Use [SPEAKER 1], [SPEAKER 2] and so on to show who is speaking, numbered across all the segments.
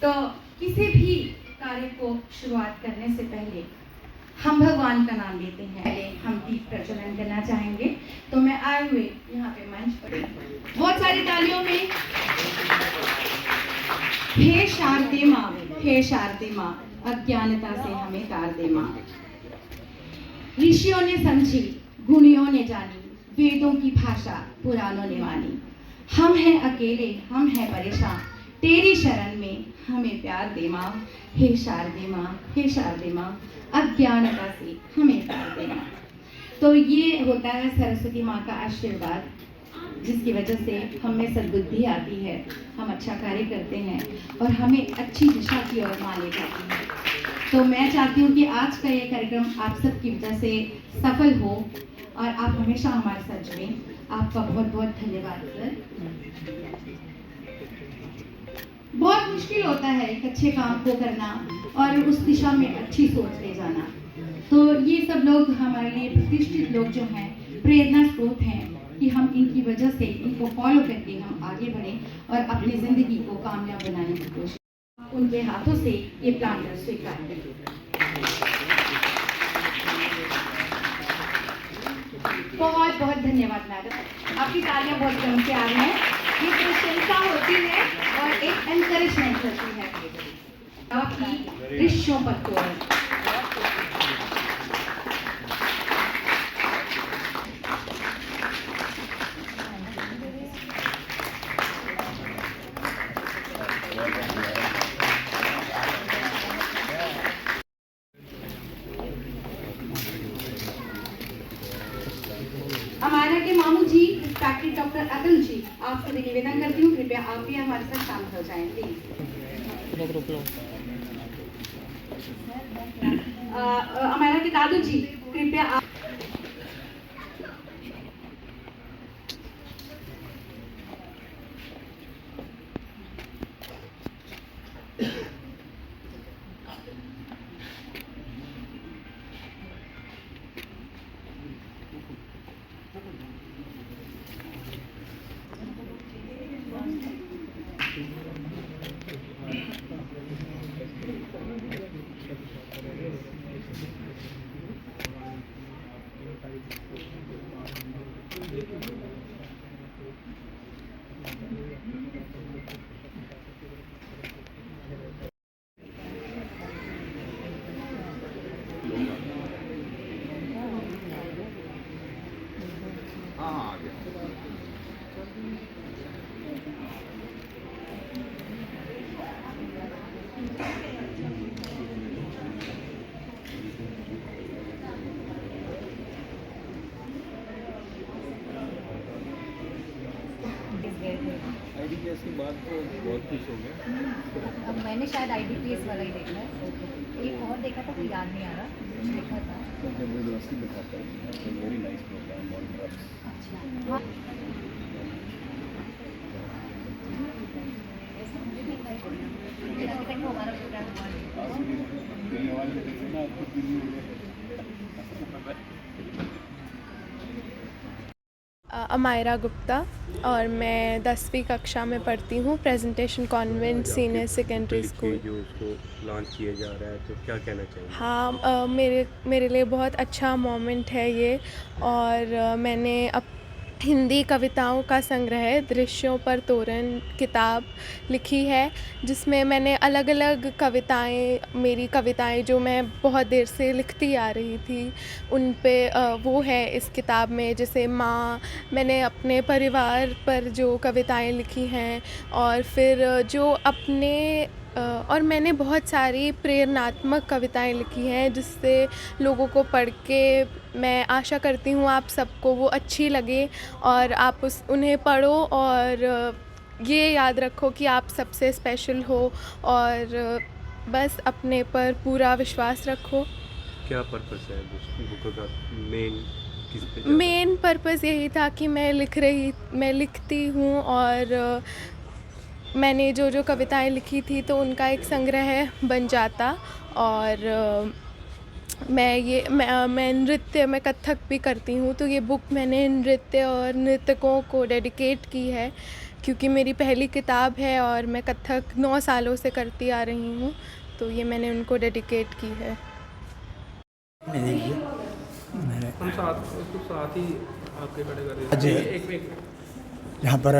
[SPEAKER 1] तो किसी भी कार्य को शुरुआत करने से पहले हम भगवान का नाम लेते हैं। पहले हम दीप प्रज्वलन करना चाहेंगे, तो मैं आए हुए यहाँ पे मंच पर बहुत सारी तालियों में हे शारदे माँ, हे शारदे माँ, अज्ञानता से हमें तार दे माँ। ऋषियों ने समझी, गुणियों ने जानी, वेदों की भाषा पुराणों ने मानी। हम हैं अकेले, हम हैं परेशान, तेरी शरण में हमें प्यार दे माँ। हे शारदे माँ, हे शारदे माँ, अज्ञानता से हमें प्यार दे माँ। तो ये होता है सरस्वती माँ का आशीर्वाद, जिसकी वजह से हम में सद्बुद्धि आती है, हम अच्छा कार्य करते हैं और हमें अच्छी दिशा की ओर माँ ले जाती है। तो मैं चाहती हूँ कि आज का ये कार्यक्रम आप सबकी वजह से सफल हो और आप हमेशा हमारे साथ जुड़ें। आपका बहुत बहुत धन्यवाद सर। बहुत मुश्किल होता है एक अच्छे काम को करना और उस दिशा में अच्छी सोच ले जाना। तो ये सब लोग हमारे लिए प्रतिष्ठित लोग जो हैं, प्रेरणा स्रोत हैं कि हम इनकी वजह से इनको फॉलो करके हम आगे बढ़ें और अपनी ज़िंदगी को कामयाब बनाने की कोशिश। उनके हाथों से ये प्लांटर स्वीकार करें। बहुत बहुत धन्यवाद मैडम, आपकी तालियां बहुत जम के आ रही हैं। ये प्रशंसा होती है और एक एनकरेजमेंट होती है आपकी ऋषियों पर तोरण। हमारा के मामू जी, रिस्पेक्टेड डॉक्टर अतुल जी, आपसे भी निवेदन करती हूँ, कृपया आप भी हमारे साथ शामिल हो जाएं प्लीज। हमारा के दादू जी, कृपया आप।
[SPEAKER 2] आईडीपीएस के बाद तो बहुत कुछ हो गया।
[SPEAKER 3] अब मैंने शायद आईडीपीएस वाला ही देखा है, एक और देखा था, कोई याद नहीं आ रहा, कुछ देखा था।
[SPEAKER 2] तो जबरदस्ती दिखाता है, very nice program on drugs.
[SPEAKER 3] अच्छा हाँ, हमारा
[SPEAKER 4] अमायरा गुप्ता और मैं 10वीं कक्षा में पढ़ती हूँ, presentation convent senior secondary school.
[SPEAKER 5] जो उसको लॉन्च किया जा रहा है, तो क्या कहना चाहिए?
[SPEAKER 4] हाँ, मेरे लिए बहुत अच्छा मोमेंट है ये। और मैंने हिंदी कविताओं का संग्रह दृश्यों पर तोरण किताब लिखी है, जिसमें मैंने अलग अलग कविताएं, मेरी कविताएं जो मैं बहुत देर से लिखती आ रही थी, उन पे वो है इस किताब में। जैसे माँ, मैंने अपने परिवार पर जो कविताएं लिखी हैं, और फिर जो अपने और मैंने बहुत सारी प्रेरणात्मक कविताएं लिखी हैं, जिससे लोगों को पढ़ के मैं आशा करती हूँ आप सबको वो अच्छी लगे और आप उन्हें पढ़ो और ये याद रखो कि आप सबसे स्पेशल हो और बस अपने पर पूरा विश्वास रखो।
[SPEAKER 5] क्या पर्पस है बुक का?
[SPEAKER 4] मेन पर्पस यही था कि मैं लिखती हूँ और मैंने जो कविताएं लिखी थी तो उनका एक संग्रह बन जाता। और मैं नृत्य, मैं कथक भी करती हूँ, तो ये बुक मैंने नृत्य और नृतकों को डेडिकेट की है, क्योंकि मेरी पहली किताब है और मैं कथक 9 सालों से करती आ रही हूँ, तो ये मैंने उनको डेडिकेट की है।
[SPEAKER 6] हम साथ ही आपके खड़े कर
[SPEAKER 7] आज
[SPEAKER 6] रहे हैं। एक
[SPEAKER 7] यहाँ पर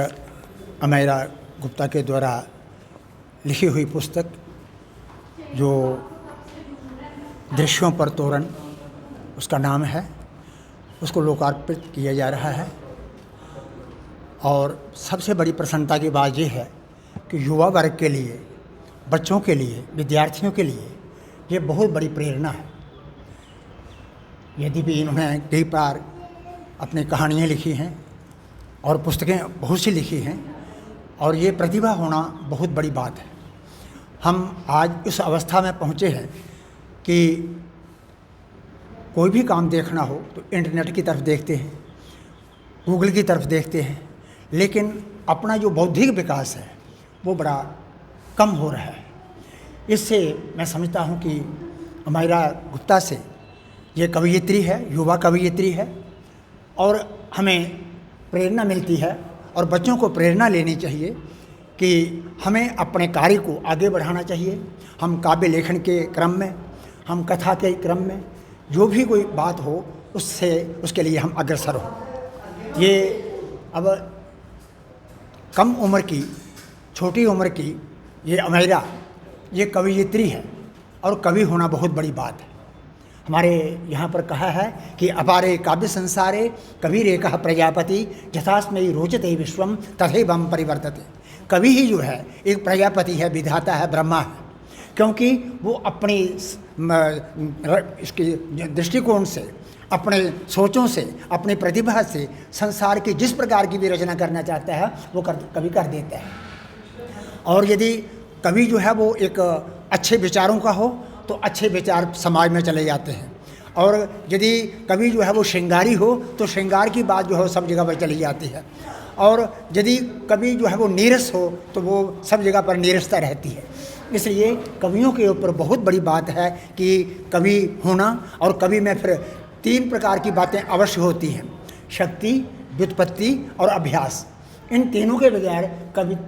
[SPEAKER 7] अमेरा गुप्ता के द्वारा लिखी हुई पुस्तक जो दृश्यों पर तोरण उसका नाम है, उसको लोकार्पित किया जा रहा है। और सबसे बड़ी प्रसन्नता की बात यह है कि युवा वर्ग के लिए, बच्चों के लिए, विद्यार्थियों के लिए ये बहुत बड़ी प्रेरणा है। यदि भी इन्होंने कई बार अपनी कहानियाँ लिखी हैं और पुस्तकें बहुत सी लिखी हैं, और ये प्रतिभा होना बहुत बड़ी बात है। हम आज इस अवस्था में पहुँचे हैं कि कोई भी काम देखना हो तो इंटरनेट की तरफ देखते हैं, गूगल की तरफ देखते हैं, लेकिन अपना जो बौद्धिक विकास है वो बड़ा कम हो रहा है। इससे मैं समझता हूँ कि अमेरा गुप्ता से ये कवयित्री है, युवा कवयित्री है, और हमें प्रेरणा मिलती है और बच्चों को प्रेरणा लेनी चाहिए कि हमें अपने कार्य को आगे बढ़ाना चाहिए। हम काव्य लेखन के क्रम में, हम कथा के क्रम में जो भी कोई बात हो उसके लिए हम अग्रसर हों। ये अब कम उम्र की, छोटी उम्र की ये अमेरा, ये कवयित्री है और कवि होना बहुत बड़ी बात है। हमारे यहाँ पर कहा है कि अपारे काव्य संसारे कविरेकः प्रजापति यथास्मै रोचते विश्वम तथैवं परिवर्तते। कवि ही जो है एक प्रजापति है, विधाता है, ब्रह्मा है, क्योंकि वो अपनी इसके दृष्टिकोण से, अपने सोचों से, अपनी प्रतिभा से संसार की जिस प्रकार की भी रचना करना चाहता है वो कवि कर देता है। और यदि कवि जो है वो एक अच्छे विचारों का हो तो अच्छे विचार समाज में चले जाते हैं, और यदि कवि जो है वो श्रृंगारी हो तो श्रृंगार की बात जो है सब जगह पर चली जाती है, और यदि कवि जो है वो नीरस हो तो वो सब जगह पर नीरसता रहती है। इसलिए कवियों के ऊपर बहुत बड़ी बात है कि कवि होना, और कवि में फिर 3 प्रकार की बातें अवश्य होती हैं: शक्ति, व्युत्पत्ति और अभ्यास। इन तीनों के बगैर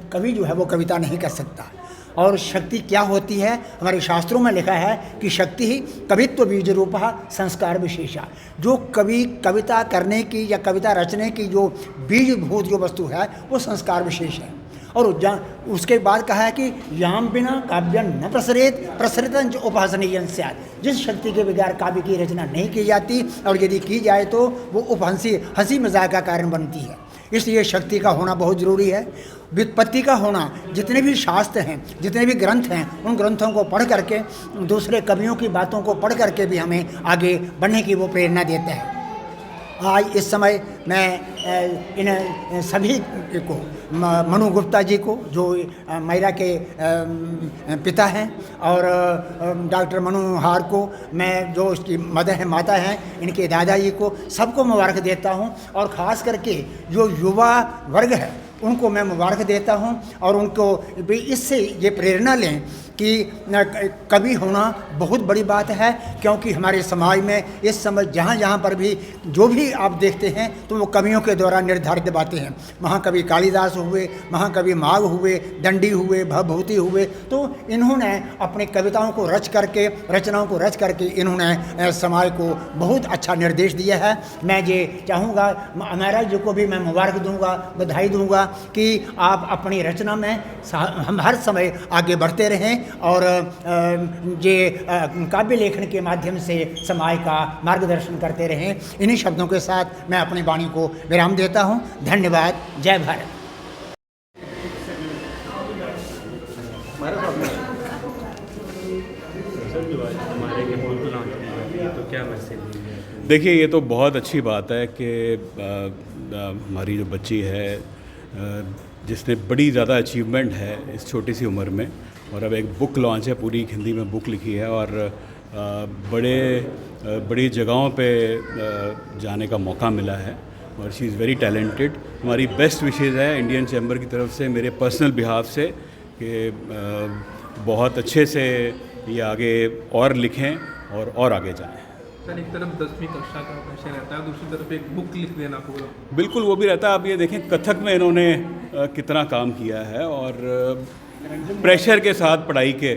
[SPEAKER 7] कवि जो है वो कविता नहीं कर सकता। और शक्ति क्या होती है? हमारे शास्त्रों में लिखा है कि शक्ति ही कवित्व बीज रूपा संस्कार विशेषा। जो कवि कविता करने की या कविता रचने की जो बीजभूत जो वस्तु है वो संस्कार विशेष है। और उसके बाद कहा है कि याम बिना काव्य न प्रसरेत प्रसरित उपहसनीय स्यात्। जिस शक्ति के बगैर काव्य की रचना नहीं की जाती, और यदि की जाए तो वो हंसी मजाक का कारण बनती है। इसलिए शक्ति का होना बहुत ज़रूरी है। व्युत्पत्ति का होना, जितने भी शास्त्र हैं, जितने भी ग्रंथ हैं, उन ग्रंथों को पढ़ करके, दूसरे कवियों की बातों को पढ़ करके भी हमें आगे बढ़ने की वो प्रेरणा देता है। आज इस समय मैं इन सभी को, मनु गुप्ता जी को जो अमेरा के पिता हैं, और डॉक्टर मनोहर को, मैं जो उसकी मदर हैं, माता हैं, इनके दादाजी को, सबको मुबारक देता हूं। और ख़ास करके जो युवा वर्ग है उनको मैं मुबारक देता हूं, और उनको भी इससे ये प्रेरणा लें कि कवि होना बहुत बड़ी बात है। क्योंकि हमारे समाज में इस समय जहाँ जहाँ पर भी जो भी आप देखते हैं तो वो कवियों के द्वारा निर्धारित बातें हैं। महाकवि कालिदास हुए, महाकवि माघ हुए, दंडी हुए, भवभूति हुए, तो इन्होंने अपनी कविताओं को रच करके, रचनाओं को रच करके इन्होंने समाज को बहुत अच्छा निर्देश दिया है। मैं ये चाहूँगा, अमेरा जी को भी मैं मुबारक दूँगा, बधाई दूँगा कि आप अपनी रचना में हम हर समय आगे बढ़ते रहें, और ये काव्य लेखन के माध्यम से समाज का मार्गदर्शन करते रहें। इन्हीं शब्दों के साथ मैं अपनी वाणी को विराम देता हूँ। धन्यवाद। जय भारत।
[SPEAKER 5] तो क्या मैसेज देंगे?
[SPEAKER 2] देखिए, ये तो बहुत अच्छी बात है कि हमारी जो बच्ची है जिसने बड़ी ज़्यादा अचीवमेंट है इस छोटी सी उम्र में, और अब एक बुक लॉन्च है, पूरी हिंदी में बुक लिखी है, और बड़ी जगहों पे जाने का मौका मिला है, और शी इज़ वेरी टैलेंटेड। हमारी बेस्ट विशेज़ है इंडियन चैम्बर की तरफ से, मेरे पर्सनल बिहाफ से, कि बहुत अच्छे से ये आगे और लिखें और आगे जाएं।
[SPEAKER 6] सर एक तरफ 10वीं कक्षा का प्रेशर रहता है, दूसरी तरफ एक बुक लिख देना पूरा।
[SPEAKER 2] बिल्कुल वो भी रहता है। आप ये देखें कथक में इन्होंने कितना काम किया है, और प्रेशर के साथ पढ़ाई के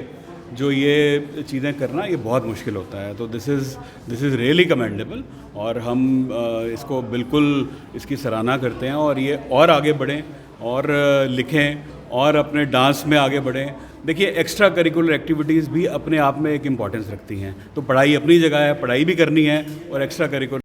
[SPEAKER 2] जो ये चीज़ें करना ये बहुत मुश्किल होता है। तो दिस इज़ रियली कमेंडेबल, और हम इसको बिल्कुल इसकी सराहना करते हैं, और ये और आगे बढ़ें और लिखें और अपने डांस में आगे बढ़ें। देखिए एक्स्ट्रा करिकुलर एक्टिविटीज़ भी अपने आप में एक इम्पॉर्टेंस रखती हैं। तो पढ़ाई अपनी जगह है, पढ़ाई भी करनी है, और एक्स्ट्रा करिकुलर